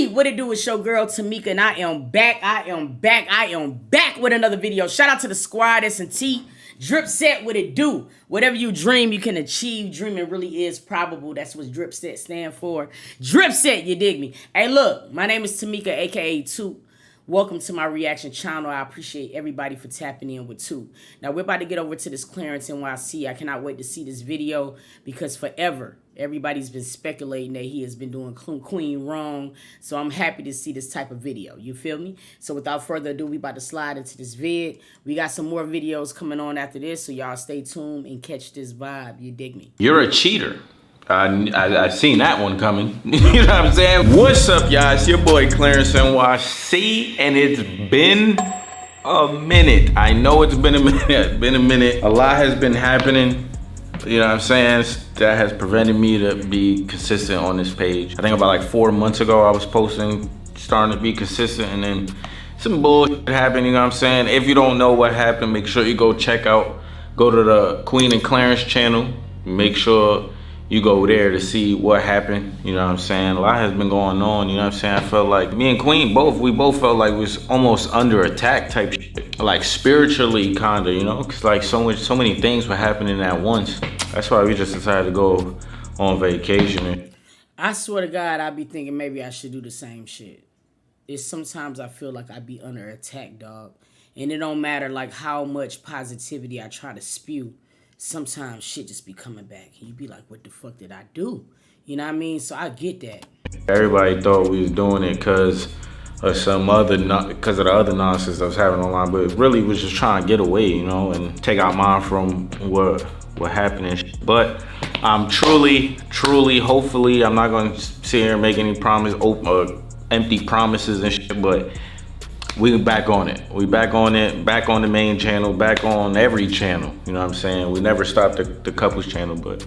Hey, what it do? It's your girl Tamika, and I am back with another video. Shout out to the squad, Isnt, Drip Set, what it do? Whatever you dream, you can achieve. Dreaming really is probable. That's what Drip Set stand for. Drip Set, you dig me? Hey, look, my name is Tamika, aka Toot. Welcome to my reaction channel. I appreciate everybody for tapping in with Toot. Now, we're about to get over to this Clarence NYC. I cannot wait to see this video because forever, everybody's been speculating that he has been doing Queen wrong. So I'm happy to see this type of video. You feel me? So without further ado, we about to slide into this vid. We got some more videos coming on after this, so y'all stay tuned and catch this vibe. You dig me? You're a cheater. I seen that one coming. You know what I'm saying? What's up, y'all? It's your boy Clarence NYC, and it's been a minute. I know it's been a minute. It's been a minute. A lot has been happening. You know what I'm saying? That has prevented me to be consistent on this page. I think about like 4 months ago, I was posting, starting to be consistent, and then some bullshit happened. You know what I'm saying? If you don't know what happened, make sure you go check out. Go to the Queen and Clarence channel. Make sure you go there to see what happened. You know what I'm saying? A lot has been going on. You know what I'm saying? I felt like me and Queen we both felt like we was almost under attack type shit. Like spiritually kinda, you know? Cause like so many things were happening at once. That's why we just decided to go on vacation. I swear to God, I be thinking maybe I should do the same shit. It's sometimes I feel like I be under attack, dog. And it don't matter like how much positivity I try to spew. Sometimes shit just be coming back. And you be like, what the fuck did I do? You know what I mean? So I get that. Everybody thought we was doing it because of the other nonsense that was happening online, but it really was just trying to get away, you know, and take our mind from what happened and shit. But I'm truly, hopefully, I'm not gonna sit here and make any empty promises and shit, but we back on it. We back on it, back on the main channel, back on every channel. You know what I'm saying? We never stopped the couples channel, but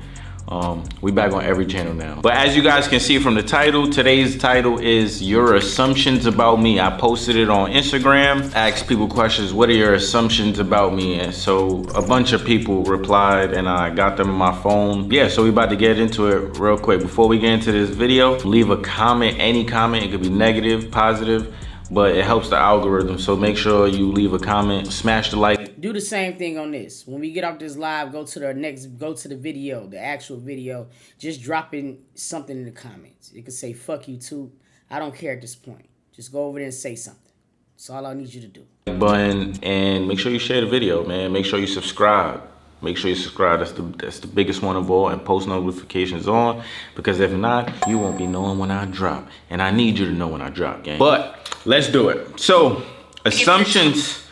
we back on every channel now. But as you guys can see from the title, today's title is Your Assumptions About Me. I posted it on Instagram, asked people questions, what are your assumptions about me? And so a bunch of people replied and I got them on my phone. Yeah, so we about to get into it real quick. Before we get into this video, leave a comment, any comment. It could be negative, positive, but it helps the algorithm. So make sure you leave a comment, smash the like. Do the same thing on this. When we get off this live, go to the video, the actual video. Just drop in something in the comments. It could say, fuck you too. I don't care at this point. Just go over there and say something. That's all I need you to do. Button, and make sure you share the video, man. Make sure you subscribe. Make sure you subscribe. That's the biggest one of all, and post notifications on, because if not, you won't be knowing when I drop. And I need you to know when I drop, gang. But let's do it. So, assumptions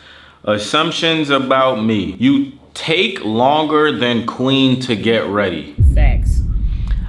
about me. You take longer than Queen to get ready. Facts.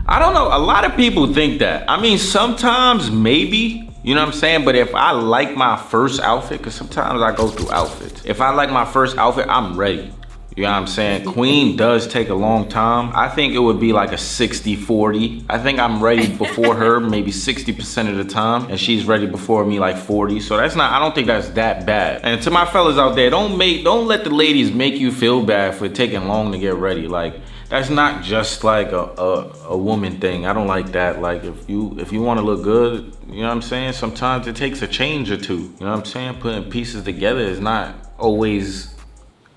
I don't know. A lot of people think that. I mean, sometimes maybe, you know what I'm saying? But if I like my first outfit, because sometimes I go through outfits. If I like my first outfit, I'm ready. You know what I'm saying? Queen does take a long time. I think it would be like a 60-40. I think I'm ready before her maybe 60% of the time, and she's ready before me like 40. So that's not, I don't think that's that bad. And to my fellas out there, don't let the ladies make you feel bad for taking long to get ready. Like, that's not just like a woman thing. I don't like that. Like, if you want to look good, you know what I'm saying? Sometimes it takes a change or two. You know what I'm saying? Putting pieces together is not always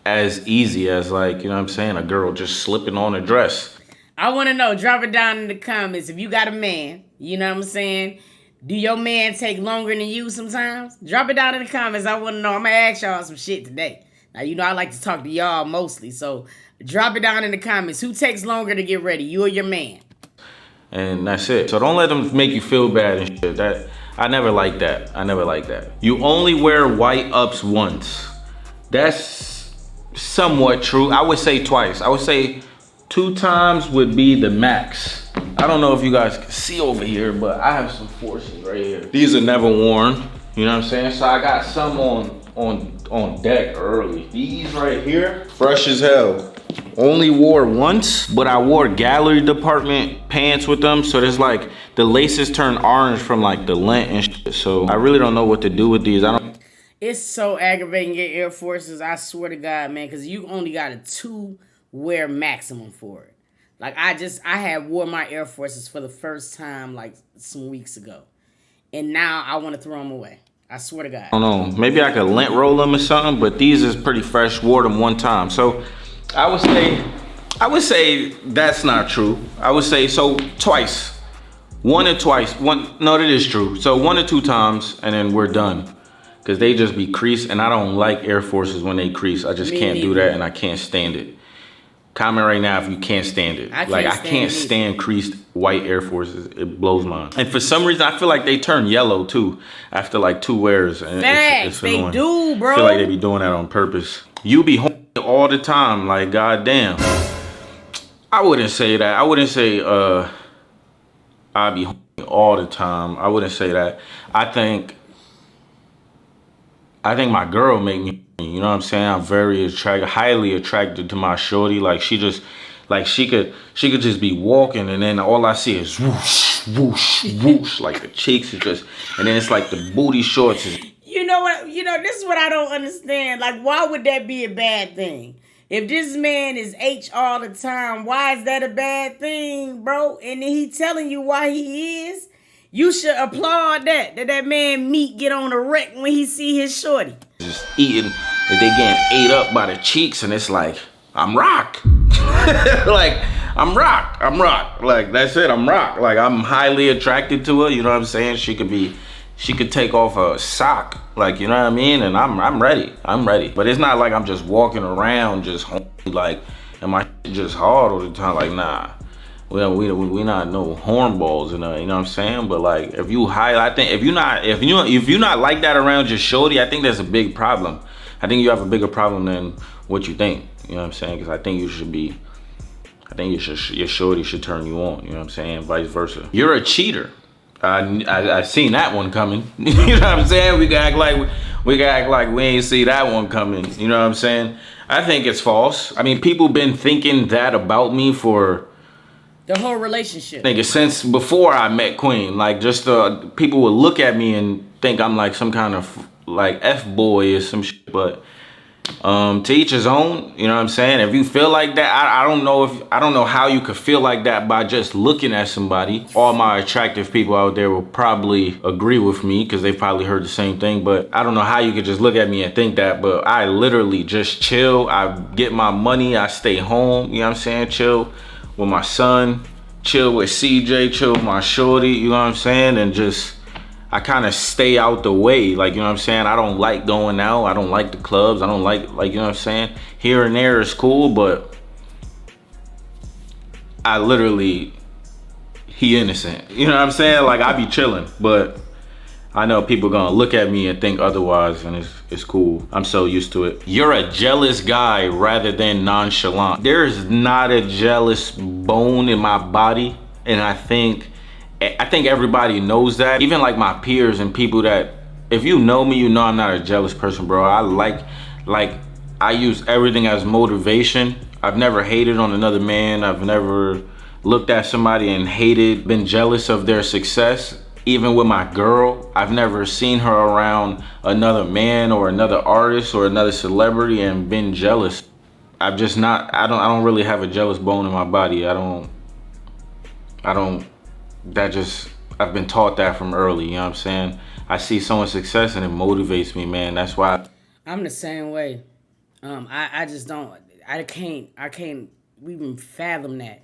as easy as, like, you know what I'm saying, a girl just slipping on a dress. I want to know, drop it down in the comments if you got a man, you know what I'm saying? Do your man take longer than you sometimes? Drop it down in the comments. I want to know. I'm going to ask y'all some shit today. Now, you know I like to talk to y'all mostly, so drop it down in the comments. Who takes longer to get ready, you or your man? And that's it. So don't let them make you feel bad and shit. I never like that. I never like that. You only wear white ups once. That's somewhat true. I would say twice. I would say 2 times would be the max. I don't know if you guys can see over here, but I have some forces right here. These are never worn. You know what I'm saying? So I got some on deck early. These right here, fresh as hell. Only wore once, but I wore gallery department pants with them. So there's like, the laces turn orange from like the lint and shit. So I really don't know what to do with these. It's so aggravating your Air Forces, I swear to God, man, because you only got a 2-wear maximum for it. Like, I had wore my Air Forces for the first time like some weeks ago. and now I want to throw them away. I swear to God. I don't know. Maybe I could lint roll them or something, but these is pretty fresh. Wore them one time. So I would say that's not true. I would say so twice. No, that is true. So 1 or 2 times and then we're done. Cause they just be creased and I don't like Air Forces when they crease. I just can't do that and I can't stand it. Comment right now if you can't stand it. I can't stand creased white Air Forces. It blows my mind. And for some reason, I feel like they turn yellow too after like 2 wears. And it's they do, bro. I feel like they be doing that on purpose. You be home all the time, like goddamn. I wouldn't say that. I wouldn't say I be home all the time. I wouldn't say that. I think my girl make me. You know what I'm saying? I'm very highly attracted to my shorty. Like she could just be walking and then all I see is whoosh, whoosh, whoosh. Like the cheeks are just, and then it's like the booty shorts is. You know what? This is what I don't understand. Like, why would that be a bad thing? If this man is H all the time, why is that a bad thing, bro? And then he telling you why he is. You should applaud that man meat get on a wreck when he see his shorty. Just eating, and they getting ate up by the cheeks, and it's like, I'm rock. Like, I'm rock. Like, that's it, I'm rock. Like, I'm highly attracted to her, you know what I'm saying? She could take off a sock, like, you know what I mean? And I'm ready. But it's not like I'm just walking around just like, and my just hard all the time, like, nah. We not no hornballs and you know what I'm saying, but like if you I think if you're not like that around your shorty, I think that's a big problem. I think you have a bigger problem than what you think. You know what I'm saying? Because I think your shorty should turn you on. You know what I'm saying? Vice versa. You're a cheater. I seen that one coming. You know what I'm saying? We can act like we ain't see that one coming. You know what I'm saying? I think it's false. I mean, people been thinking that about me for the whole relationship. Nigga, since before I met Queen, like just people would look at me and think I'm like some kind of like F-boy or some shit, but to each his own, you know what I'm saying? If you feel like that, I don't know how you could feel like that by just looking at somebody. All my attractive people out there will probably agree with me because they've probably heard the same thing, but I don't know how you could just look at me and think that, but I literally just chill. I get my money, I stay home, you know what I'm saying? Chill with my son, chill with CJ, chill with my shorty, you know what I'm saying? And just, I kind of stay out the way, like, you know what I'm saying? I don't like going out, I don't like the clubs, I don't like, you know what I'm saying? Here and there is cool, but I literally, he innocent. You know what I'm saying? Like, I be chilling, but I know people gonna look at me and think otherwise, and it's cool. I'm so used to it. You're a jealous guy rather than nonchalant. There's not a jealous bone in my body, and I think everybody knows that. Even like my peers and people that, if you know me, you know I'm not a jealous person, bro. I use everything as motivation. I've never hated on another man. I've never looked at somebody and been jealous of their success. Even with my girl, I've never seen her around another man or another artist or another celebrity and been jealous. I don't really have a jealous bone in my body. I've been taught that from early, you know what I'm saying? I see someone's success and it motivates me, man. That's why. I'm the same way. I can't even fathom that.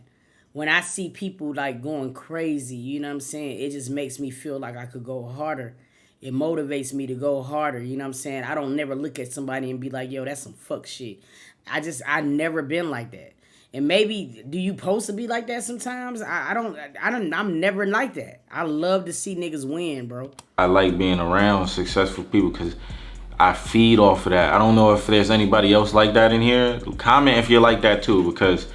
When I see people like going crazy, you know what I'm saying? It just makes me feel like I could go harder. It motivates me to go harder, you know what I'm saying? I don't never look at somebody and be like, yo, that's some fuck shit. I never been like that. And maybe, do you supposed to be like that sometimes? I'm never like that. I love to see niggas win, bro. I like being around successful people because I feed off of that. I don't know if there's anybody else like that in here. Comment if you're like that too, because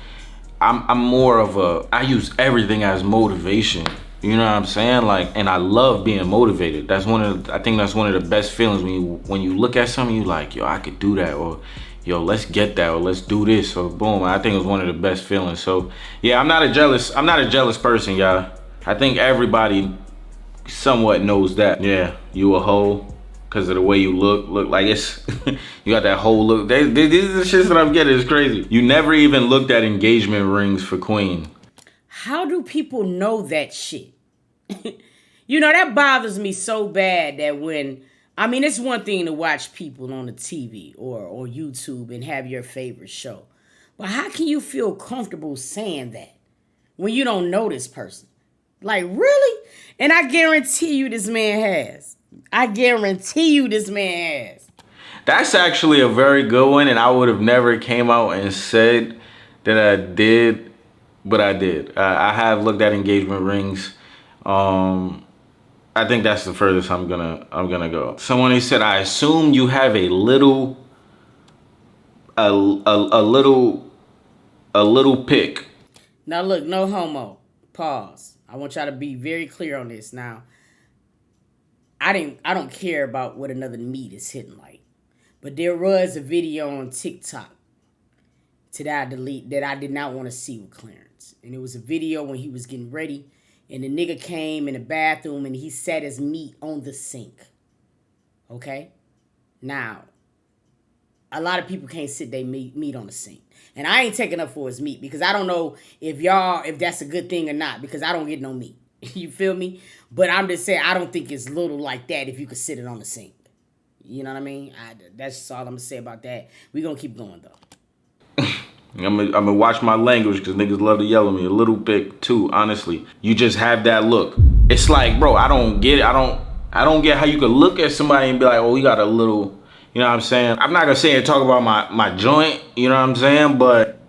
I'm more of I use everything as motivation. You know what I'm saying? Like, and I love being motivated. I think that's one of the best feelings when you look at something, you like, yo, I could do that, or yo, let's get that, or let's do this, or boom. I think it was one of the best feelings. So yeah, I'm not a jealous person, y'all. I think everybody somewhat knows that. Yeah, you a hoe because of the way you look like it's you got that whole look. These are the shit that I'm getting. It's crazy. You never even looked at engagement rings for Queen. How do people know that shit? You know, that bothers me so bad that when, I mean, it's one thing to watch people on the TV or YouTube and have your favorite show. But how can you feel comfortable saying that when you don't know this person? Like, really? And I guarantee you this man has. I guarantee you this man has. That's actually a very good one, and I would have never came out and said that I did, but I did. I have looked at engagement rings. I think that's the furthest I'm gonna go. Someone said, I assume you have a little pick. Now look, no homo. Pause. I want y'all to be very clear on this. Now, I don't care about what another meat is hitting like. But there was a video on TikTok that I did not want to see with Clarence. And it was a video when he was getting ready. And the nigga came in the bathroom and he set his meat on the sink. Okay? Now, a lot of people can't sit their meat on the sink. And I ain't taking up for his meat because I don't know if that's a good thing or not because I don't get no meat. You feel me? But I'm just saying I don't think it's little like that if you could sit it on the sink. You know what I mean? That's all I'm going to say about that. We going to keep going though. I'm gonna watch my language because niggas love to yell at me a little bit too, honestly. You just have that look. It's like, bro, I don't get it. I don't get how you could look at somebody and be like, oh, he got a little, you know what I'm saying? I'm not gonna say and talk about my joint, you know what I'm saying? But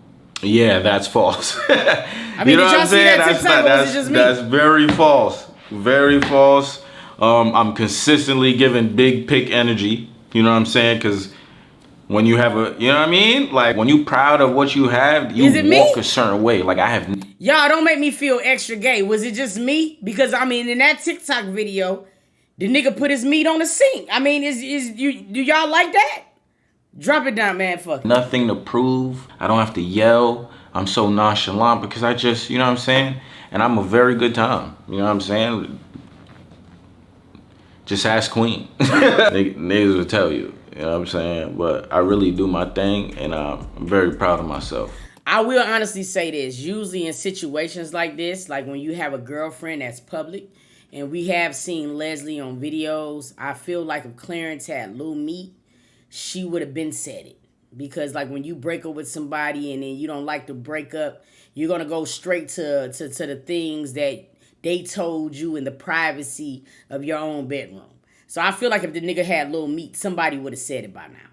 yeah, that's false. I mean, you know did y'all see that TikTok or was it just me? That's very false. Very false. I'm consistently giving big pick energy, you know what I'm saying? Because when you have you know what I mean? Like, when you proud of what you have, you walk a certain way. Like, I have... Y'all, don't make me feel extra gay. Was it just me? Because, I mean, in that TikTok video, the nigga put his meat on the sink. I mean, do y'all like that? Drop it down, man. Fuck. Nothing to prove. I don't have to yell. I'm so nonchalant because I just, you know what I'm saying? And I'm a very good time. You know what I'm saying? Just ask Queen. Niggas will tell you. You know what I'm saying? But I really do my thing, and I'm very proud of myself. I will honestly say this. Usually in situations like this, like when you have a girlfriend that's public, and we have seen Leslie on videos, I feel like if Clarence had little meat, she would have been said it. Because like when you break up with somebody and then you don't like to break up, you're going to go straight to the things that they told you in the privacy of your own bedroom. So I feel like if the nigga had little meat, somebody would have said it by now.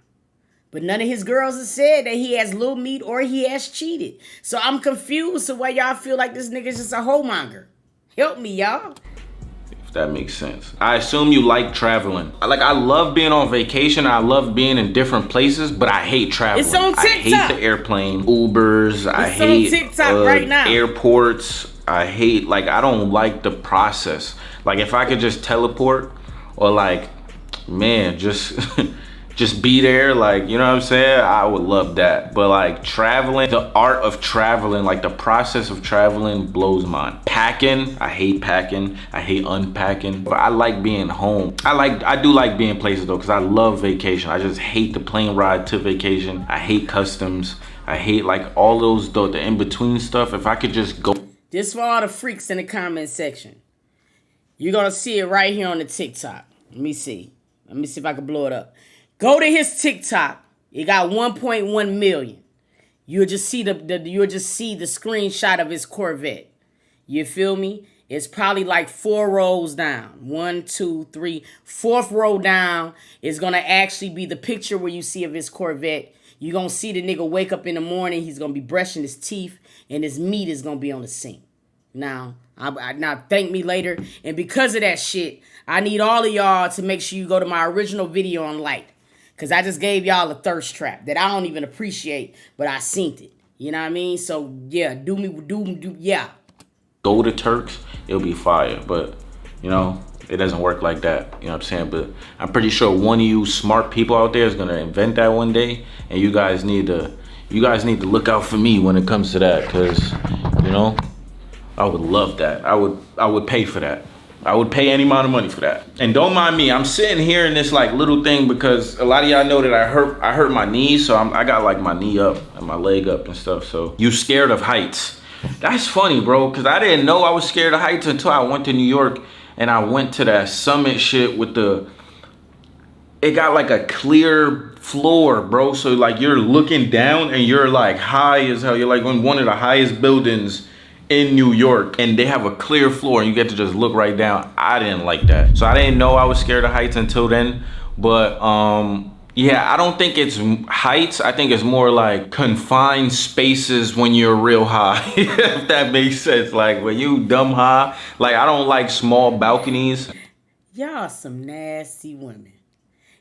But none of his girls have said that he has little meat or he has cheated. So I'm confused to why y'all feel like this nigga's just a homemonger. Help me, y'all. If that makes sense. I assume you like traveling. I love being on vacation. I love being in different places, but I hate traveling. It's on TikTok. I hate the airplane, Ubers. I hate on TikTok right now. Airports. I hate, I don't like the process. Like, if I could just teleport or man, just be there, you know what I'm saying? I would love that. But traveling, the art of traveling, the process of traveling blows mine. Packing, I hate packing. I hate unpacking. But I like being home. I do like being places though, because I love vacation. I just hate the plane ride to vacation. I hate customs. I hate all those, the in-between stuff. If I could just go. This for all the freaks in the comment section. You're going to see it right here on the TikTok. Let me see if I can blow it up. Go to his TikTok. It got 1.1 million. You'll just see the screenshot of his Corvette. You feel me? It's probably 4 rows down. 1, 2, 3. 4th row down is going to actually be the picture where you see of his Corvette. You're going to see the nigga wake up in the morning. He's going to be brushing his teeth. And his meat is going to be on the sink. Now thank me later. And because of that shit, I need all of y'all to make sure you go to my original video on Light. Because I just gave y'all a thirst trap that I don't even appreciate, but I synced it. You know what I mean? So, yeah, yeah. Go to Turks, it'll be fire. But, it doesn't work like that. You know what I'm saying? But I'm pretty sure one of you smart people out there is going to invent that one day. And you guys need to look out for me when it comes to that. Because, I would love that. I would pay for that. I would pay any amount of money for that. And don't mind me, I'm sitting here in this little thing because a lot of y'all know that I hurt my knees, so I got my knee up and my leg up and stuff. So you scared of heights? That's funny, bro, because I didn't know I was scared of heights until I went to New York and I went to that summit shit with it got like a clear floor, bro. So like you're looking down and you're like high as hell. You're like on one of the highest buildings in New York, and they have a clear floor and you get to just look right down. I didn't like that. So I didn't know I was scared of heights until then. But yeah, I don't think it's heights. I think it's more like confined spaces when you're real high. If that makes sense. Like when you dumb high, like I don't like small balconies. Y'all some nasty women.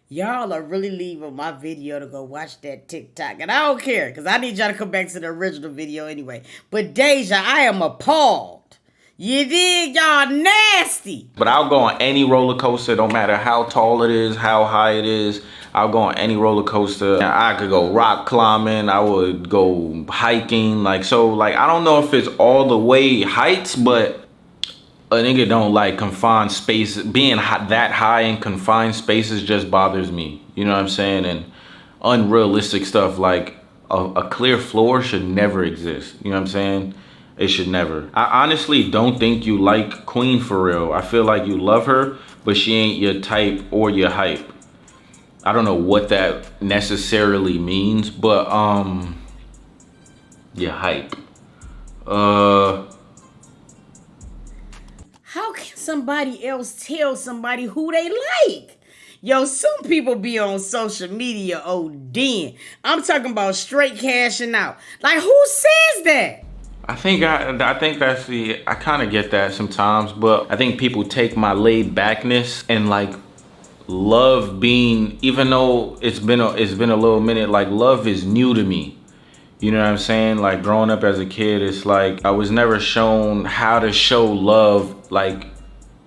Y'all are really leaving my video to go watch that TikTok. And I don't care, because I need y'all to come back to the original video anyway. But Deja, I am appalled. You dig? Y'all nasty. But I'll go on any roller coaster, don't matter how tall it is, how high it is. I'll go on any roller coaster. I could go rock climbing. I would go hiking. Like, so, like, I don't know if it's all the way heights, but a nigga don't like confined spaces. Being that high in confined spaces just bothers me. You know what I'm saying? And unrealistic stuff like a clear floor should never exist. You know what I'm saying? It should never. I honestly don't think you like Queen for real. I feel like you love her, but she ain't your type or your hype. I don't know what that necessarily means, but your hype. How can somebody else tell somebody who they like? Yo, some people be on social media ODing. I'm talking about straight cashing out. Like, who says that? I think that's I kind of get that sometimes, but I think people take my laid backness and like love being, even though it's been a little minute, like love is new to me. You know what I'm saying? Like growing up as a kid, it's like I was never shown how to show love like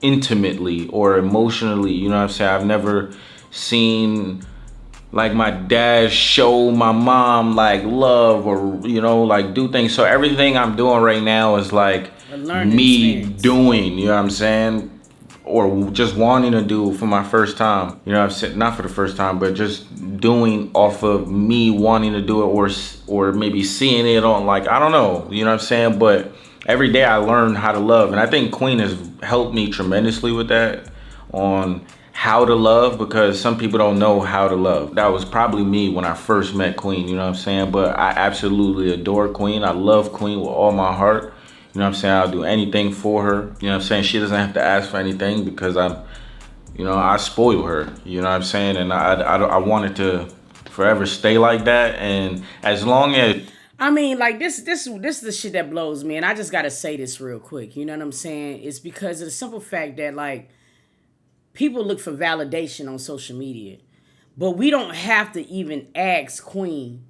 intimately or emotionally. You know what I'm saying? I've never seen like my dad show my mom like love or, you know, like do things. So everything I'm doing right now is like me experience. Doing, you know what I'm saying? Or just wanting to do for my first time. You know what I'm saying? Not for the first time, but just doing off of me wanting to do it or maybe seeing it on, like, I don't know, you know what I'm saying? But every day I learn how to love. And I think Queen has helped me tremendously with that, on how to love, because some people don't know how to love. That was probably me when I first met Queen, you know what I'm saying? But I absolutely adore Queen. I love Queen with all my heart. You know what I'm saying? I'll do anything for her. You know what I'm saying? She doesn't have to ask for anything because I spoil her. You know what I'm saying? And I want it to forever stay like that. And as long as... I mean, like, this is the shit that blows me. And I just got to say this real quick. You know what I'm saying? It's because of the simple fact that, like, people look for validation on social media. But we don't have to even ask Queen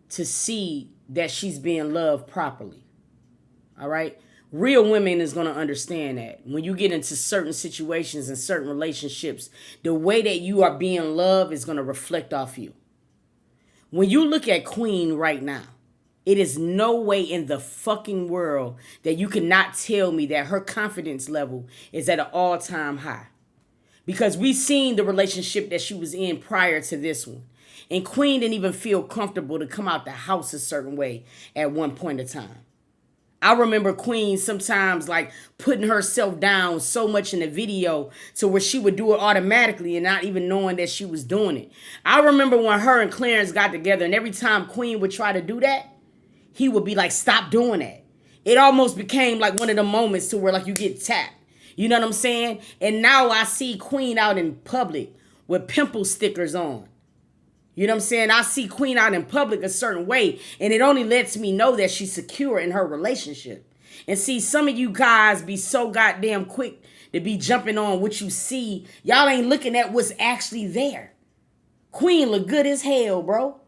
to see that she's being loved properly. All right? Real women is going to understand that. When you get into certain situations and certain relationships, the way that you are being loved is going to reflect off you. When you look at Queen right now, it is no way in the fucking world that you cannot tell me that her confidence level is at an all-time high. Because we seen the relationship that she was in prior to this one. And Queen didn't even feel comfortable to come out the house a certain way at one point in time. I remember Queen sometimes like putting herself down so much in the video to where she would do it automatically and not even knowing that she was doing it. I remember when her and Clarence got together, and every time Queen would try to do that, he would be like, stop doing that. It almost became like one of the moments to where like you get tapped. You know what I'm saying? And now I see Queen out in public with pimple stickers on. You know what I'm saying? I see Queen out in public a certain way, and it only lets me know that she's secure in her relationship. And see, some of you guys be so goddamn quick to be jumping on what you see. Y'all ain't looking at what's actually there. Queen look good as hell, bro.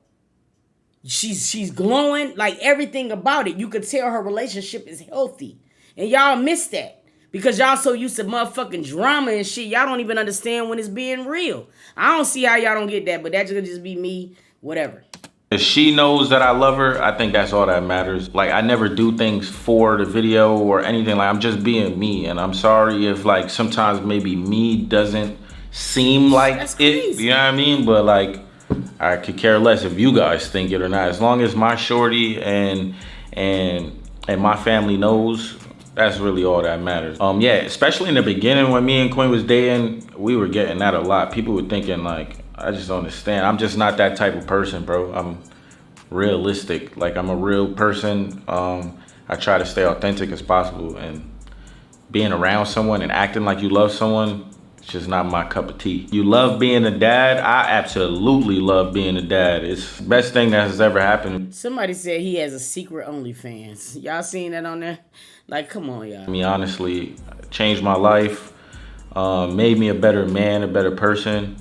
She's glowing, like everything about it. You could tell her relationship is healthy. And y'all miss that. Because y'all so used to motherfucking drama and shit, y'all don't even understand when it's being real. I don't see how y'all don't get that, but that could just be me, whatever. If she knows that I love her, I think that's all that matters. Like, I never do things for the video or anything. Like, I'm just being me. And I'm sorry if, like, sometimes maybe me doesn't seem like it. You know what I mean? But, like, I could care less if you guys think it or not. As long as my shorty and my family knows, That's really all that matters. Yeah, especially in the beginning when me and Queen was dating, we were getting that a lot. People were thinking like, I just don't understand. I'm just not that type of person, bro. I'm realistic. Like, I'm a real person. I try to stay authentic as possible, and being around someone and acting like you love someone, it's just not my cup of tea. You love being a dad? I absolutely love being a dad. It's the best thing that has ever happened. Somebody said he has a secret OnlyFans. Y'all seen that on there? Like, come on, y'all. I mean, honestly, changed my life, made me a better man, a better person.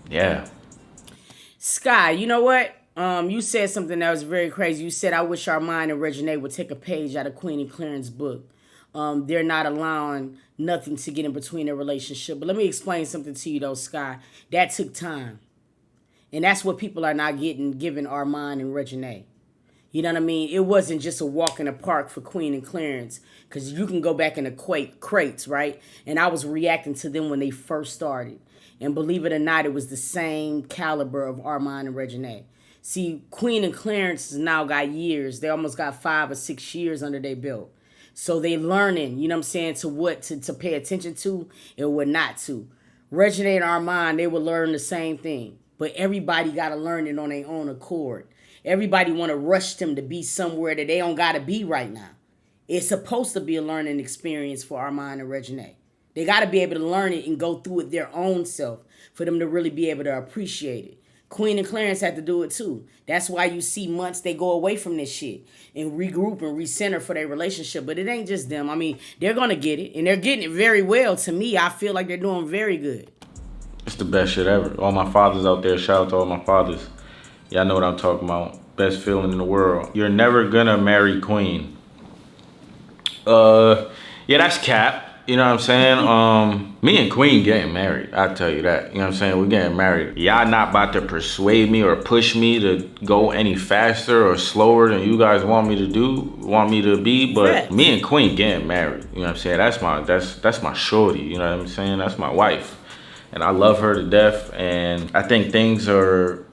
Yeah. Sky, you know what? You said something that was very crazy. You said, I wish Armand and Reginae would take a page out of Queen and Clarence's book. They're not allowing nothing to get in between their relationship. But let me explain something to you though, Sky. That took time. And that's what people are not giving Armand and Reginae. You know what I mean? It wasn't just a walk in the park for Queen and Clarence, because you can go back in the crates, right? And I was reacting to them when they first started. And believe it or not, it was the same caliber of Armand and Reginae. See, Queen and Clarence has now got years. They almost got 5 or 6 years under their belt. So they learning, you know what I'm saying, to what to pay attention to and what not to. Reginae and Armand, they would learn the same thing. But everybody got to learn it on their own accord. Everybody want to rush them to be somewhere that they don't got to be right now. It's supposed to be a learning experience for Armand and Reginae. They got to be able to learn it and go through it their own self for them to really be able to appreciate it. Queen and Clarence had to do it too. That's why you see months they go away from this shit and regroup and recenter for their relationship. But it ain't just them. I mean, they're going to get it, and they're getting it very well. To me, I feel like they're doing very good. It's the best shit ever. All my fathers out there, shout out to all my fathers. Y'all know what I'm talking about. Best feeling in the world. You're never gonna marry Queen. Yeah, that's cap. You know what I'm saying? Me and Queen getting married. I tell you that. You know what I'm saying? We're getting married. Y'all not about to persuade me or push me to go any faster or slower than you guys want me to be. But me and Queen getting married. You know what I'm saying? That's my shorty. You know what I'm saying? That's my wife. And I love her to death. And I think things are,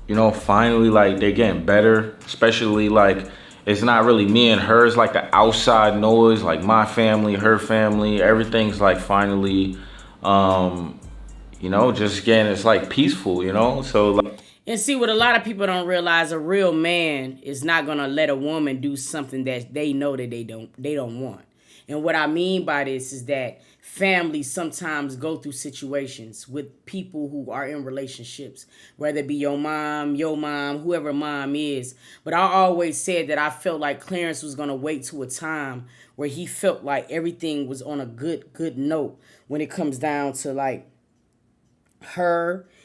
you know, finally, like, they're getting better. Especially, like, it's not really me and her. It's like the outside noise, like my family, her family. Everything's, like, finally, you know, just getting, it's, like, peaceful, you know? So, like. And see, what a lot of people don't realize, a real man is not going to let a woman do something that they know that they don't want. And what I mean by this is that families sometimes go through situations with people who are in relationships, whether it be your mom, whoever mom is. But I always said that I felt like Clarence was going to wait to a time where he felt like everything was on a good note when it comes down to, like,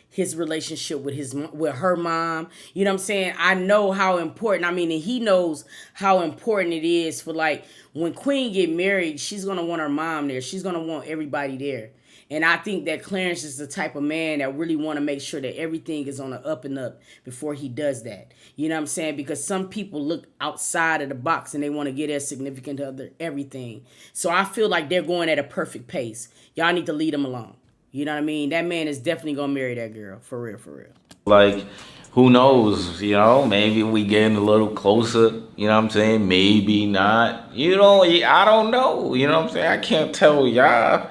his relationship with her mom. You know what I'm saying? I know how important, and he knows how important it is for, like, when Queen get married, she's going to want her mom there. She's going to want everybody there. And I think that Clarence is the type of man that really want to make sure that everything is on the up and up before he does that. You know what I'm saying? Because some people look outside of the box and they want to get their significant other everything. So I feel like they're going at a perfect pace. Y'all need to lead them along. You know what I mean? That man is definitely going to marry that girl. For real, for real. Like, who knows? You know, maybe we getting a little closer. You know what I'm saying? Maybe not. You know, I don't know. You know what I'm saying? I can't tell y'all.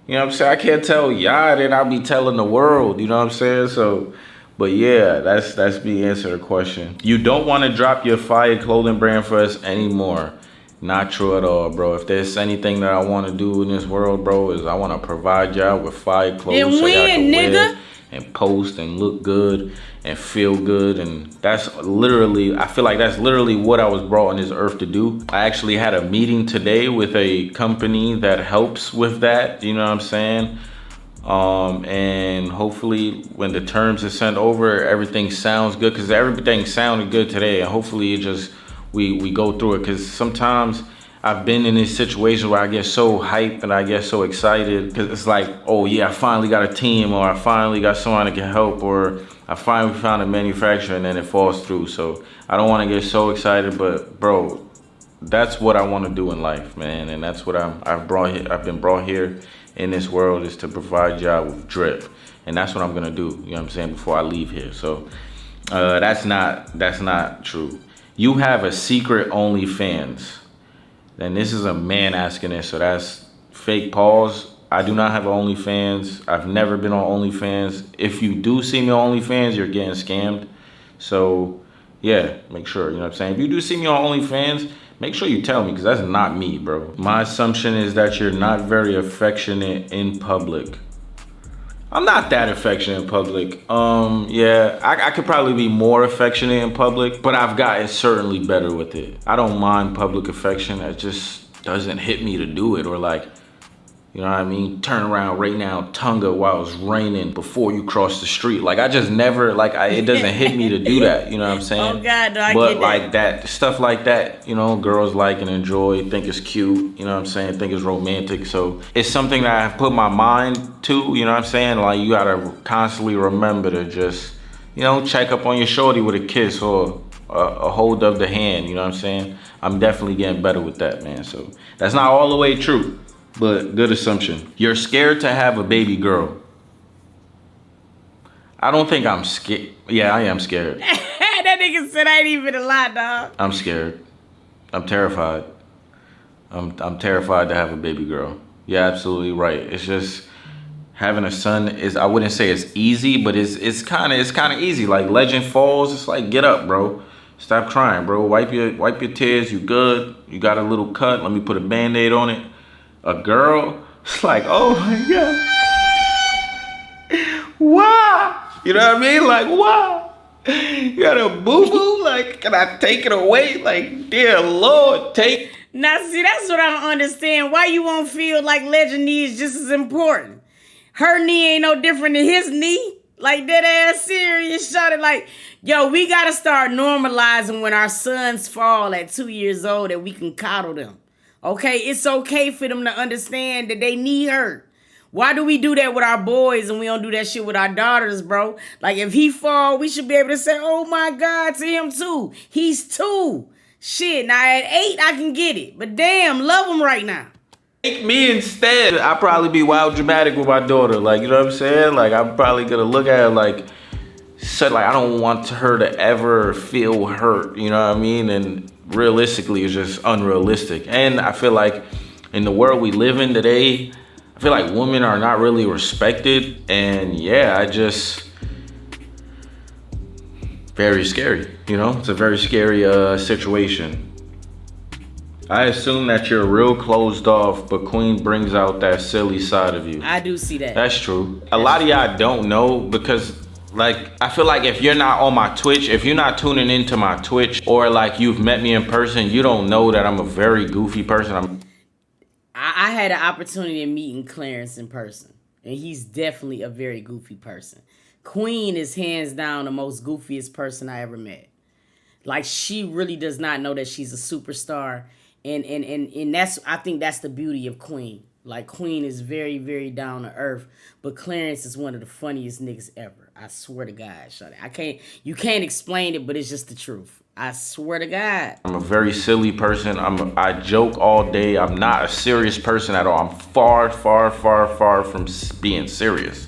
You know what I'm saying? I can't tell y'all, then I'll be telling the world. You know what I'm saying? So, but yeah, that's the answer to the question. You don't want to drop your fire clothing brand for us anymore. Not true at all, bro. If there's anything that I want to do in this world, bro, is I want to provide y'all with fire clothes and so y'all can wear and post and look good and feel good. And that's literally, I feel like that's literally what I was brought on this earth to do. I actually had a meeting today with a company that helps with that. You know what I'm saying? And hopefully when the terms are sent over, everything sounds good, because everything sounded good today. And hopefully it just, we go through it, because sometimes I've been in this situation where I get so hyped and I get so excited because it's like, oh yeah, I finally got a team, or I finally got someone that can help, or I finally found a manufacturer, and then it falls through. So I don't want to get so excited, but bro, that's what I want to do in life, man. And that's what I've been brought here in this world, is to provide y'all with drip. And that's what I'm gonna do, you know what I'm saying, before I leave here. So that's not true. You have a secret OnlyFans. And this is a man asking this, so that's fake pause. I do not have OnlyFans. I've never been on OnlyFans. If you do see me on OnlyFans, you're getting scammed. So yeah, make sure, you know what I'm saying? If you do see me on OnlyFans, make sure you tell me, because that's not me, bro. My assumption is that you're not very affectionate in public. I'm not that affectionate in public. Yeah, I could probably be more affectionate in public, but I've gotten certainly better with it. I don't mind public affection. It just doesn't hit me to do it, or like, you know what I mean? Turn around right now, Tonga while it's raining before you cross the street. Like, I just never, like, it doesn't hit me to do that. You know what I'm saying? Oh God, no, I but get like that stuff like that, you know, girls like and enjoy, think it's cute. You know what I'm saying? Think it's romantic. So it's something that I've put my mind to. You know what I'm saying? Like, you gotta constantly remember to just, you know, check up on your shorty with a kiss or a hold of the hand. You know what I'm saying? I'm definitely getting better with that, man. So that's not all the way true, but good assumption. You're scared to have a baby girl. I don't think I'm scared. Yeah, I am scared. That nigga said I ain't even a lot, dog. I'm scared. I'm terrified. I'm terrified to have a baby girl. Yeah, absolutely right. It's just having a son is, I wouldn't say it's easy, but it's kind of easy. Like legend falls, it's like, get up, bro. Stop crying, bro. Wipe your tears. You good? You got a little cut. Let me put a Band-Aid on it. A girl, it's like, oh my God. Why? You know what I mean? Like, why? You got a boo-boo? Like, can I take it away? Like, dear Lord, take. Now, see, that's what I don't understand. Why you won't feel like legend knee is just as important? Her knee ain't no different than his knee. Like, that ass serious, shot it. Like, yo, we got to start normalizing when our sons fall at 2 years old that we can coddle them. Okay, it's okay for them to understand that they need hurt. Why do we do that with our boys and we don't do that shit with our daughters, bro? Like, if he fall, we should be able to say, oh my God, to him too. He's 2. Shit, now at 8, I can get it. But damn, love him right now. Take me instead. I'd probably be wild dramatic with my daughter. Like, you know what I'm saying? Like, I'm probably gonna look at her like, I don't want her to ever feel hurt. You know what I mean? And realistically, it's just unrealistic. And I feel like in the world we live in today, I feel like women are not really respected. And yeah, very scary, you know? It's a very scary situation. I assume that you're real closed off, but Queen brings out that silly side of you. I do see that. That's true. A lot of y'all don't know because, like, I feel like if you're not on my Twitch, if you're not tuning into my Twitch, or like you've met me in person, you don't know that I'm a very goofy person. I had an opportunity of meeting Clarence in person, and he's definitely a very goofy person. Queen is hands down the most goofiest person I ever met. Like, she really does not know that she's a superstar, and that's, I think that's the beauty of Queen. Like, Queen is very, very down to earth, but Clarence is one of the funniest niggas ever. I swear to God, shawty. You can't explain it, but it's just the truth. I swear to God. I'm a very silly person. I joke all day. I'm not a serious person at all. I'm far, far, far, far from being serious.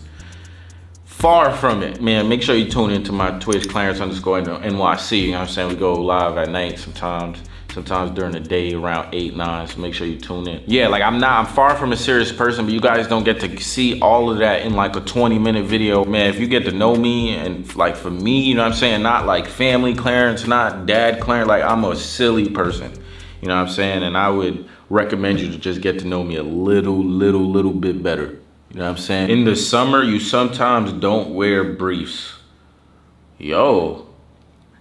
Far from it, man. Make sure you tune into my Twitch, Clarence_NYC. You know what I'm saying? We go live at night sometimes during the day around 8, 9. So make sure you tune in. Yeah, like I'm far from a serious person, but you guys don't get to see all of that in like a 20-minute video. Man, if you get to know me, and like for me, you know what I'm saying? Not like family Clarence, not dad Clarence. Like, I'm a silly person. You know what I'm saying? And I would recommend you to just get to know me a little bit better. You know what I'm saying? In the summer, you sometimes don't wear briefs. Yo.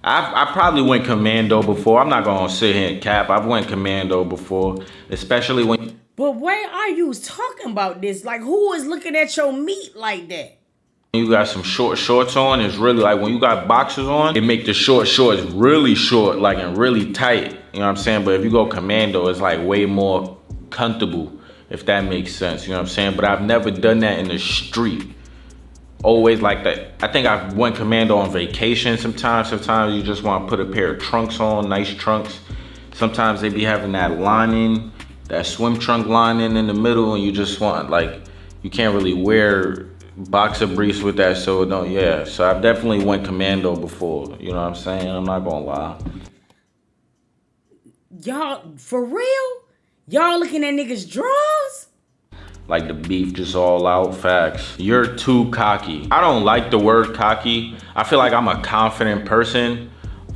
I probably went commando before. I'm not gonna sit here and cap. I've went commando before, especially when. But where are you talking about this? Like, who is looking at your meat like that? You got some short shorts on. It's really like when you got boxers on, it make the short shorts really short, like, and really tight. You know what I'm saying? But if you go commando, it's like way more comfortable, if that makes sense. You know what I'm saying? But I've never done that in the street. Always like that. I think I went commando on vacation sometimes. Sometimes you just want to put a pair of trunks on, nice trunks. Sometimes they be having that lining, that swim trunk lining in the middle, and you just want, like, you can't really wear boxer briefs with that, so don't, yeah. So I've definitely went commando before, you know what I'm saying? I'm not gonna lie. Y'all, for real? Y'all looking at niggas' drawers? Like the beef just all out, facts. You're too cocky. I don't like the word cocky. I feel like I'm a confident person.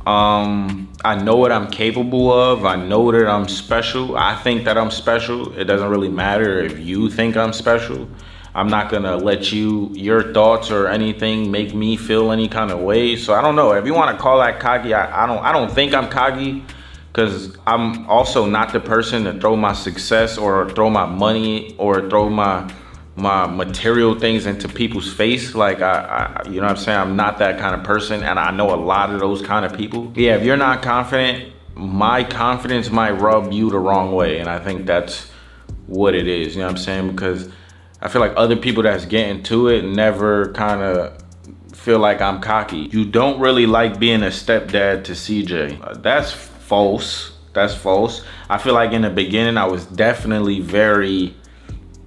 I know what I'm capable of. I know that I'm special. I think that I'm special. It doesn't really matter if you think I'm special. I'm not gonna let your thoughts or anything make me feel any kind of way. So I don't know. If you wanna call that cocky, I don't think I'm cocky, because I'm also not the person to throw my success or throw my money or throw my material things into people's face. Like I you know what I'm saying? I'm not that kind of person, and I know a lot of those kind of people. Yeah, if you're not confident, my confidence might rub you the wrong way, and I think that's what it is, you know what I'm saying? Because I feel like other people that's getting to it never kind of feel like I'm cocky. You don't really like being a stepdad to CJ. That's false. That's false. I feel like in the beginning I was definitely very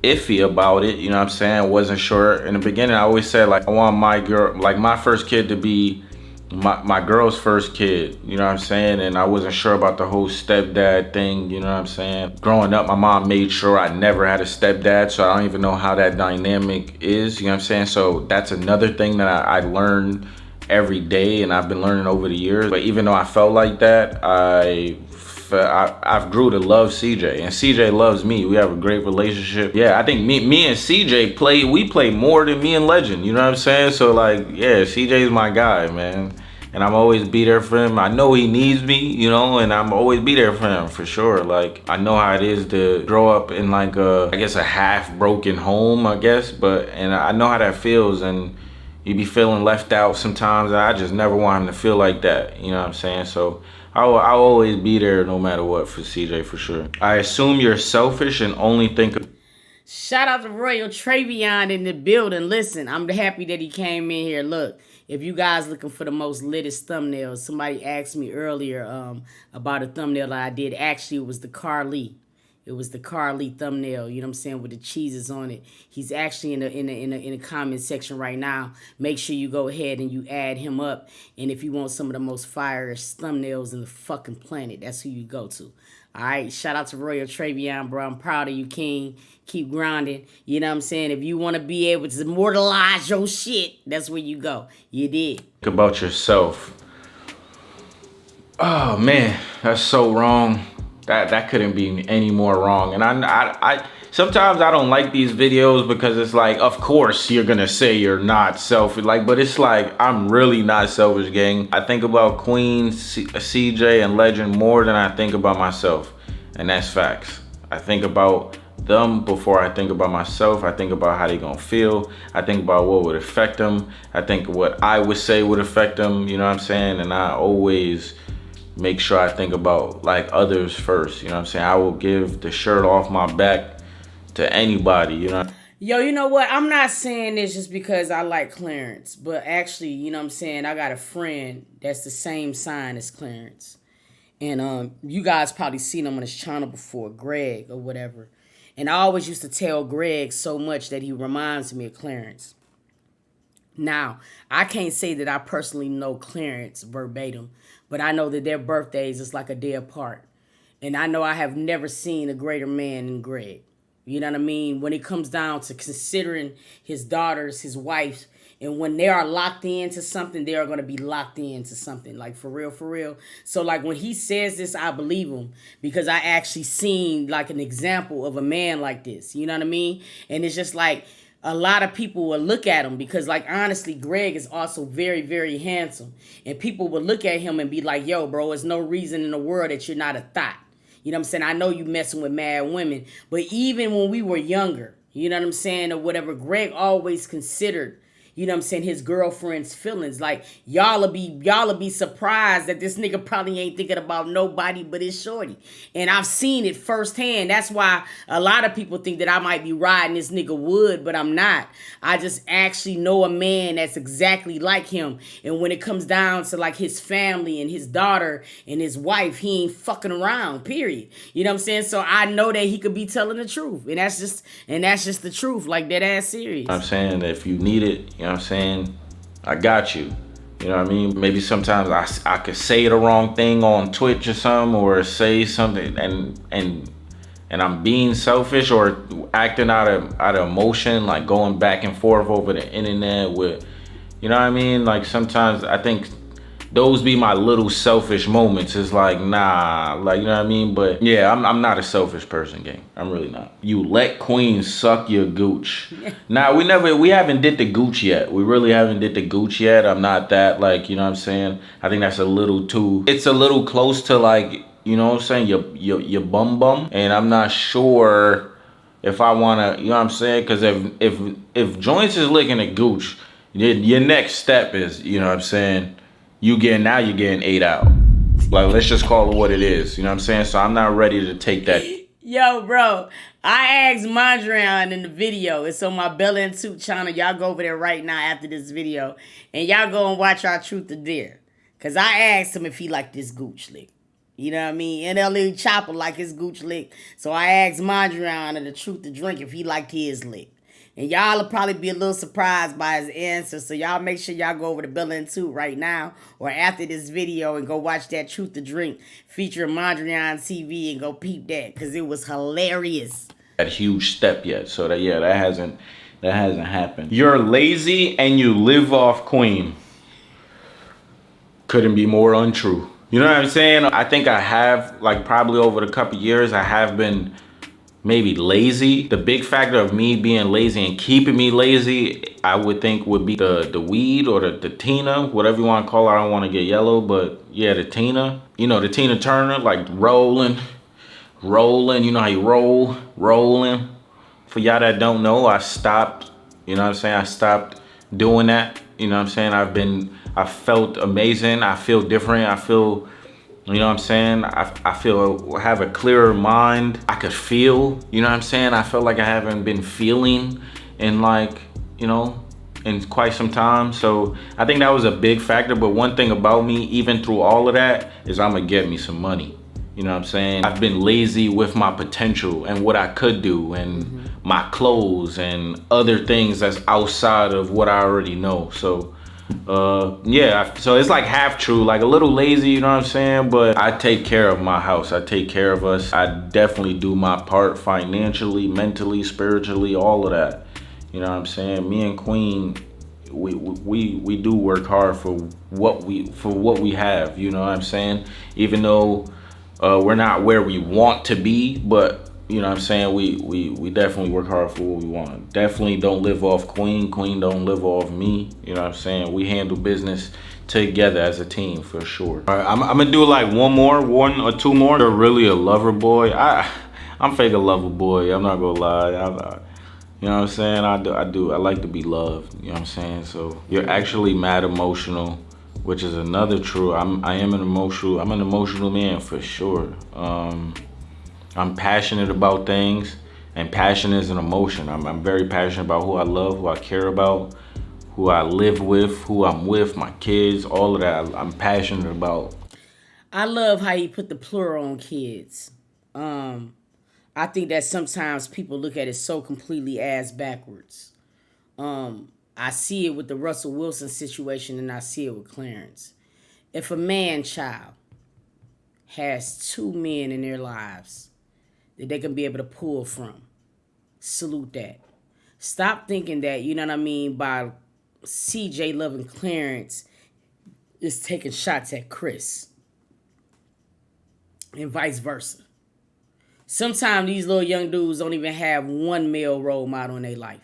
iffy about it, you know what I'm saying? I wasn't sure. In the beginning, I always said, like, I want my girl, like my first kid to be my girl's first kid, you know what I'm saying? And I wasn't sure about the whole stepdad thing, you know what I'm saying? Growing up, my mom made sure I never had a stepdad, so I don't even know how that dynamic is, you know what I'm saying? So that's another thing that I learned every day, and I've been learning over the years. But even though I felt like that, I've grew to love CJ, and CJ loves me. We have a great relationship. Yeah, I think me and CJ play more than me and Legend, you know what I'm saying? So like, yeah, CJ's my guy, man. And I'm always be there for him. I know he needs me, you know, and I'm always be there for him, for sure. Like, I know how it is to grow up in like I guess a half broken home, I guess. And I know how that feels, and you be feeling left out sometimes. I just never want him to feel like that, you know what I'm saying? So I'll always be there no matter what for CJ, for sure. I assume you're selfish and only think of... Shout out to Royal Trayvion in the building. Listen, I'm happy that he came in here. Look, if you guys looking for the most littest thumbnails, somebody asked me earlier about a thumbnail that I did. Actually, it was the Carly. It was the Carly thumbnail, you know what I'm saying, with the cheeses on it. He's actually in the comment section right now. Make sure you go ahead and you add him up. And if you want some of the most fire-ish thumbnails in the fucking planet, that's who you go to. All right, shout out to Royal Trayvion, bro. I'm proud of you, King. Keep grinding. You know what I'm saying? If you want to be able to immortalize your shit, that's where you go. You did. Think about yourself. Oh, man, that's so wrong. That couldn't be any more wrong. And I sometimes I don't like these videos because it's like, of course you're gonna say you're not selfish, like, but it's like, I'm really not selfish, gang. I think about Queen, CJ, and Legend more than I think about myself, and that's facts. I think about them before I think about myself. I think about how they gonna feel. I think about what would affect them. I think what I would say would affect them, you know what I'm saying? And I always make sure I think about like others first, you know what I'm saying? I will give the shirt off my back to anybody, you know? Yo, you know what? I'm not saying this just because I like Clarence, but actually, you know what I'm saying? I got a friend that's the same sign as Clarence. And you guys probably seen him on his channel before, Greg or whatever. And I always used to tell Greg so much that he reminds me of Clarence. Now, I can't say that I personally know Clarence verbatim, but I know that their birthdays is like a day apart. And I know I have never seen a greater man than Greg. You know what I mean? When it comes down to considering his daughters, his wife, and when they are locked into something, they are going to be locked into something. Like, for real, for real. So, like, when he says this, I believe him. Because I actually seen, like, an example of a man like this. You know what I mean? And it's just like, a lot of people will look at him because, like, honestly, Greg is also very, very handsome. And people will look at him and be like, yo, bro, there's no reason in the world that you're not a thought. You know what I'm saying? I know you messing with mad women. But even when we were younger, you know what I'm saying, or whatever, Greg always considered, you know what I'm saying, his girlfriend's feelings. Like, y'all will be surprised that this nigga probably ain't thinking about nobody but his shorty. And I've seen it firsthand. That's why a lot of people think that I might be riding this nigga wood, but I'm not. I just actually know a man that's exactly like him. And when it comes down to, like, his family and his daughter and his wife, he ain't fucking around, period. You know what I'm saying? So I know that he could be telling the truth. And that's just the truth, like, dead ass serious. I'm saying that if you need it, you know what I'm saying, I got you. You know what I mean? Maybe sometimes I could say the wrong thing on Twitch or something, or say something and and I'm being selfish or acting out of emotion, like going back and forth over the internet with, you know what I mean? Like sometimes I think those be my little selfish moments. It's like, nah, like, you know what I mean? But yeah, I'm not a selfish person, gang. I'm really not. You let Queen suck your gooch. Nah, we haven't did the gooch yet. We really haven't did the gooch yet. I'm not that, like, you know what I'm saying? I think that's a little too, it's a little close to like, you know what I'm saying? Your bum. And I'm not sure if I wanna, you know what I'm saying? Cause if Joints is licking a gooch, your next step is, you know what I'm saying? You're getting 8 out. Like, let's just call it what it is. You know what I'm saying? So I'm not ready to take that. Yo, bro, I asked Mondrian in the video. It's on my BELLA&TOOT channel. Y'all go over there right now after this video. And y'all go and watch our Truth or Dare. Because I asked him if he liked this gooch lick. You know what I mean? NLE Chopper like his gooch lick. So I asked Mondrian of the Truth to Drink if he liked his lick. And y'all will probably be a little surprised by his answer. So y'all make sure y'all go over to BELLA&TOOT right now or after this video and go watch that Truth to Drink featuring Mondrian TV and go peep that because it was hilarious. That huge step yet. So that hasn't happened. You're lazy and you live off Queen. Couldn't be more untrue. You know what I'm saying? I think I have, like, probably over the couple years, I have been maybe lazy. The big factor of me being lazy and keeping me lazy, I would think would be the weed or the Tina, whatever you want to call it. I don't want to get yellow, but yeah, the Tina. You know, the Tina Turner, like rolling. You know how you rolling. For y'all that don't know, I stopped, you know what I'm saying? I stopped doing that. You know what I'm saying? I felt amazing. I feel different. I feel, you know what I'm saying? I feel, have a clearer mind. I could feel, you know what I'm saying? I felt like I haven't been feeling in like, you know, in quite some time. So I think that was a big factor. But one thing about me, even through all of that, is I'm gonna get me some money. You know what I'm saying? I've been lazy with my potential and what I could do and my clothes and other things that's outside of what I already know. So yeah, so it's like half true, like a little lazy, you know what I'm saying? But I take care of my house. I take care of us. I definitely do my part financially, mentally, spiritually, all of that. You know what I'm saying? Me and Queen, we do work hard for what we have, you know what I'm saying? Even though we're not where we want to be, but you know what I'm saying, we definitely work hard for what we want. Definitely don't live off Queen don't live off me. You know what I'm saying? We handle business together as a team for sure. All right, I'm gonna do like one or two more. You're really a lover boy. I'm fake a lover boy, I'm not gonna lie. You know what I'm saying? I like to be loved, you know what I'm saying? So you're actually mad emotional, which is another true. I'm an emotional man for sure. I'm passionate about things, and passion is an emotion. I'm very passionate about who I love, who I care about, who I live with, who I'm with, my kids, all of that. I'm passionate about. I love how you put the plural on kids. I think that sometimes people look at it so completely ass backwards. I see it with the Russell Wilson situation and I see it with Clarence. If a man child has two men in their lives that they can be able to pull from, salute that. Stop thinking that, you know what I mean, by CJ loving Clarence is taking shots at Chris. And vice versa. Sometimes these little young dudes don't even have one male role model in their life.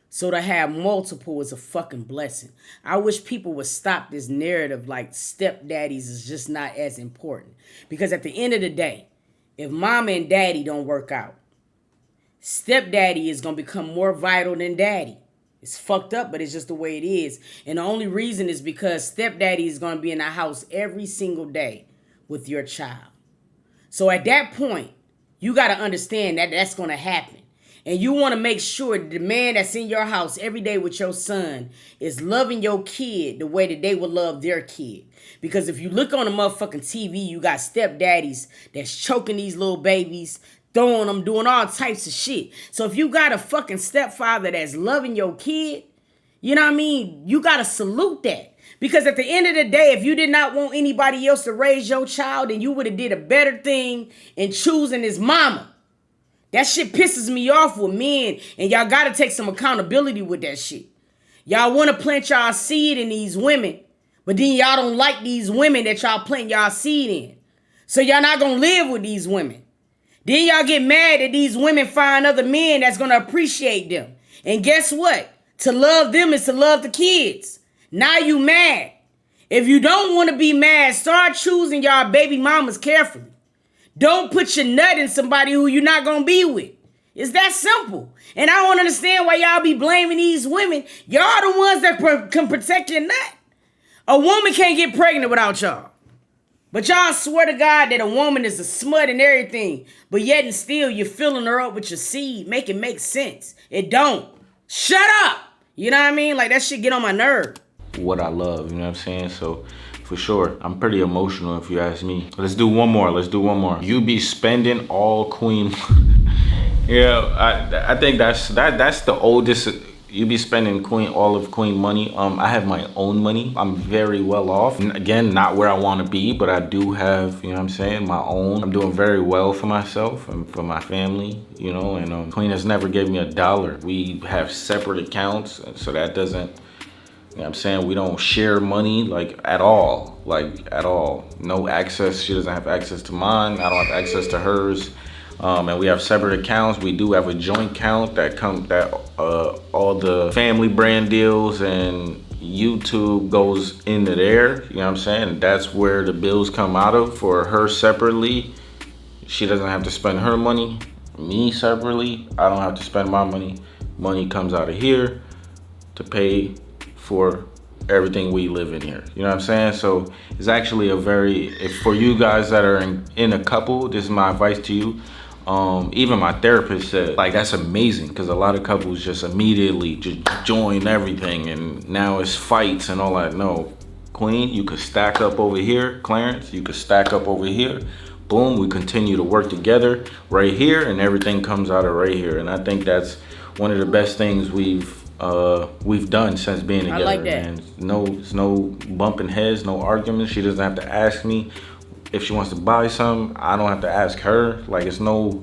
So to have multiple is a fucking blessing. I wish people would stop this narrative like stepdaddies is just not as important. Because at the end of the day, if mama and daddy don't work out, stepdaddy is going to become more vital than daddy. It's fucked up, but it's just the way it is. And the only reason is because stepdaddy is going to be in the house every single day with your child. So at that point, you got to understand that that's going to happen. And you want to make sure that the man that's in your house every day with your son is loving your kid the way that they would love their kid. Because if you look on the motherfucking TV, you got stepdaddies that's choking these little babies, throwing them, doing all types of shit. So if you got a fucking stepfather that's loving your kid, you know what I mean? You got to salute that. Because at the end of the day, if you did not want anybody else to raise your child, then you would have did a better thing in choosing his mama. That shit pisses me off with men, and y'all gotta take some accountability with that shit. Y'all wanna plant y'all seed in these women, but then y'all don't like these women that y'all plant y'all seed in. So y'all not gonna live with these women. Then y'all get mad that these women find other men that's gonna appreciate them. And guess what? To love them is to love the kids. Now you mad. If you don't want to be mad, start choosing y'all baby mamas carefully. Don't put your nut in somebody who you're not going to be with. It's that simple. And I don't understand why y'all be blaming these women. Y'all the ones that can protect your nut. A woman can't get pregnant without y'all. But y'all swear to God that a woman is a smut and everything. But yet and still you're filling her up with your seed. Make it make sense. It don't. Shut up. You know what I mean? Like that shit get on my nerve. What I love, you know what I'm saying? So for sure, I'm pretty emotional if you ask me. Let's do one more. You be spending all queen. Yeah, I think that's the oldest. You be spending all of queen money. I have my own money. I'm very well off. Again, not where I want to be, but I do have, you know what I'm saying, my own. I'm doing very well for myself and for my family, you know, and queen has never gave me $1. We have separate accounts, so that doesn't, you know what I'm saying, we don't share money like at all. No access. She doesn't have access to mine. I don't have access to hers. And we have separate accounts. We do have a joint account that all the family brand deals and YouTube goes into there. You know what I'm saying? And that's where the bills come out of for her separately. She doesn't have to spend her money. Me separately, I don't have to spend my money. Money comes out of here to pay for everything we live in here. You know what I'm saying? So it's actually for you guys that are in a couple, this is my advice to you. Even my therapist said, like, that's amazing, because a lot of couples just immediately just join everything and now it's fights and all that. No, queen, you could stack up over here. Clarence, you could stack up over here. Boom, we continue to work together right here and everything comes out of right here. And I think that's one of the best things we've done since being together. I like that. And no bumping heads, no arguments. She doesn't have to ask me if she wants to buy something. I don't have to ask her. Like, it's no,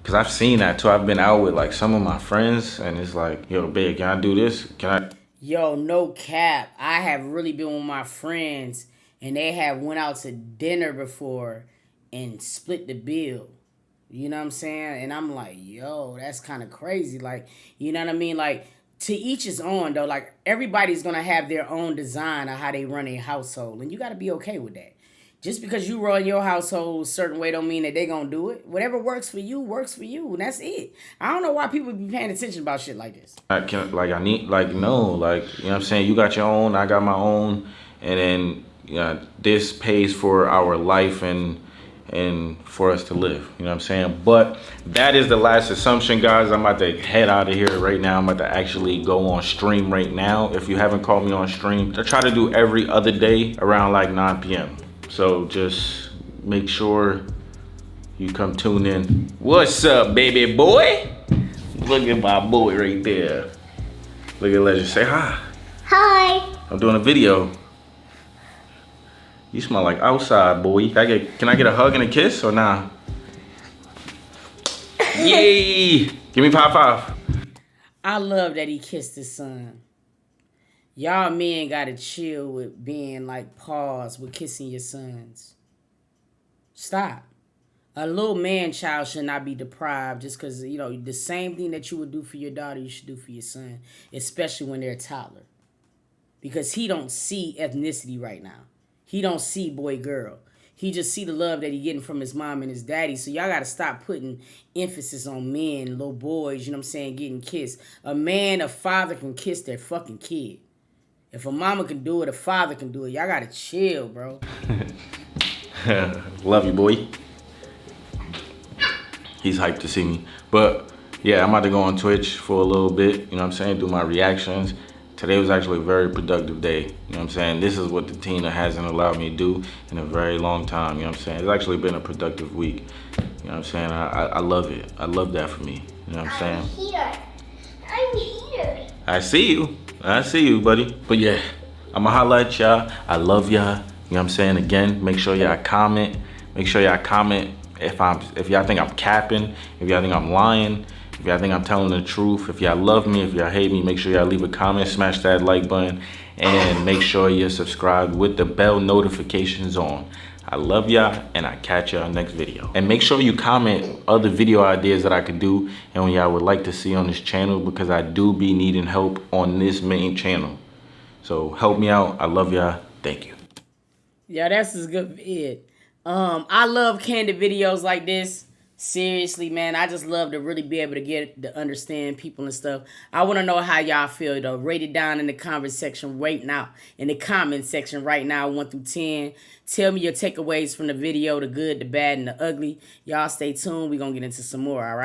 because I've seen that too. I've been out with like some of my friends and it's like, yo, babe, can I do this? Can I? Yo, no cap. I have really been with my friends and they have went out to dinner before and split the bill. You know what I'm saying? And I'm like, yo, that's kind of crazy. Like, you know what I mean? Like, to each his own though. Like, everybody's gonna have their own design of how they run a household, and you gotta be okay with that. Just because you run your household a certain way don't mean that they gonna do it. Whatever works for you, and that's it. I don't know why people be paying attention about shit like this. No, like, you know what I'm saying? You got your own, I got my own, and then this pays for our life and for us to live, you know what I'm saying? But that is the last assumption, guys. I'm about to head out of here right now. I'm about to actually go on stream right now. If you haven't called me on stream, I try to do every other day around like 9 p.m. So just make sure you come tune in. What's up, baby boy? Look at my boy right there. Look at Legend, say hi. Hi. I'm doing a video. You smell like outside, boy. Can I get a hug and a kiss or nah? Yay! Give me five. I love that he kissed his son. Y'all men gotta chill with being like paws with kissing your sons. Stop. A little man child should not be deprived just because, you know, the same thing that you would do for your daughter, you should do for your son, especially when they're a toddler. Because he don't see ethnicity right now. He don't see boy, girl. He just see the love that he getting from his mom and his daddy. So y'all got to stop putting emphasis on men, little boys, you know what I'm saying, getting kissed. A father can kiss their fucking kid. If a mama can do it, a father can do it. Y'all got to chill, bro. Love you, boy. He's hyped to see me. But yeah, I'm about to go on Twitch for a little bit, you know what I'm saying, do my reactions. Today was actually a very productive day, you know what I'm saying? This is what the Tina hasn't allowed me to do in a very long time, you know what I'm saying? It's actually been a productive week, you know what I'm saying? I love it. I love that for me, you know what I'm saying? I'm here. I see you, buddy. But yeah, I'ma holla at y'all. I love y'all, you know what I'm saying? Again, make sure y'all comment. Make sure y'all comment If y'all think I'm capping, if y'all think I'm lying, if y'all think I'm telling the truth, if y'all love me, if y'all hate me, make sure y'all leave a comment, smash that like button, and make sure you're subscribed with the bell notifications on. I love y'all, and I catch y'all next video. And make sure you comment other video ideas that I could do and when y'all would like to see on this channel, because I do be needing help on this main channel. So help me out. I love y'all. Thank you. Yeah, that's a good vid. I love candid videos like this. Seriously, man, I just love to really be able to get to understand people and stuff. I want to know how y'all feel, though. Rate it down in the comment section right now. In the comment section right now, 1 through 10. Tell me your takeaways from the video, the good, the bad, and the ugly. Y'all stay tuned. We're going to get into some more, all right?